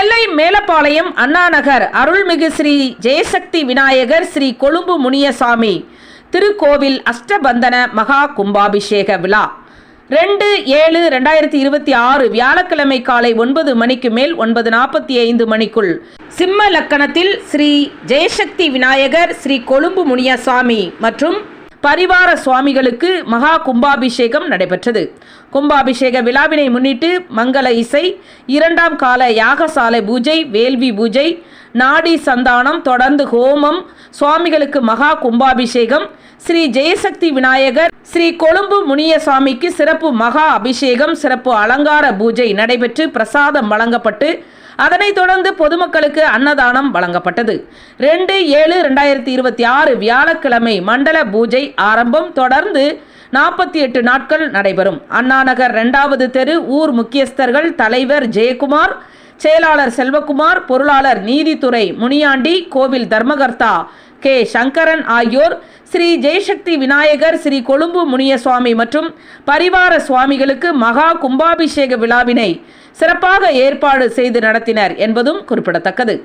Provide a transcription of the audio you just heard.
நெல்லை மேலப்பாளையம் அண்ணாநகர் அருள்மிகு ஸ்ரீ ஜெயசக்தி விநாயகர் ஸ்ரீ கொழும்பு முனியசாமி திருக்கோவில் அஷ்டபந்தன மகா கும்பாபிஷேக விழா 2/7/2026 வியாழக்கிழமை காலை 9 மணிக்கு மேல் 9:45 மணிக்குள் சிம்ம லக்கணத்தில் ஸ்ரீ ஜெயசக்தி விநாயகர் ஸ்ரீ கொழும்பு முனியசாமி மற்றும் பரிவார சுவாமிகளுக்கு மகா கும்பாபிஷேகம் நடைபெற்றது. கும்பாபிஷேக விழாவினை முன்னிட்டு மங்கள இசை, 2ஆம் கால யாகசாலை பூஜை, வேள்வி பூஜை, நாடி சந்தானம், தொடர்ந்து ஹோமம், சுவாமிகளுக்கு மகா கும்பாபிஷேகம், ஸ்ரீ ஜெயசக்தி விநாயகர் ஸ்ரீ கொழும்பு முனியசாமிக்கு சிறப்பு மகா அபிஷேகம், சிறப்பு அலங்கார பூஜை நடைபெற்று பிரசாதம் வழங்கப்பட்டு அதனைத் தொடர்ந்து பொதுமக்களுக்கு அன்னதானம் வழங்கப்பட்டது. 2/7/2026 வியாழக்கிழமை மண்டல பூஜை ஆரம்பம். தொடர்ந்து 48 நாட்கள் நடைபெறும். அண்ணாநகர் 2வது தெரு ஊர் முக்கியஸ்தர்கள் தலைவர் ஜெயக்குமார், செயலாளர் செல்வகுமார், பொருளாளர் நீதித்துறை முனியாண்டி, கோவில் தர்மகர்த்தா கே சங்கரன் ஆகியோர் ஸ்ரீ ஜெயசக்தி விநாயகர் ஸ்ரீ கொழும்பு முனியசுவாமி மற்றும் பரிவார சுவாமிகளுக்கு மகா கும்பாபிஷேக விழாவினை சிறப்பாக ஏற்பாடு செய்து நடத்தினர் என்பதும் குறிப்பிடத்தக்கது.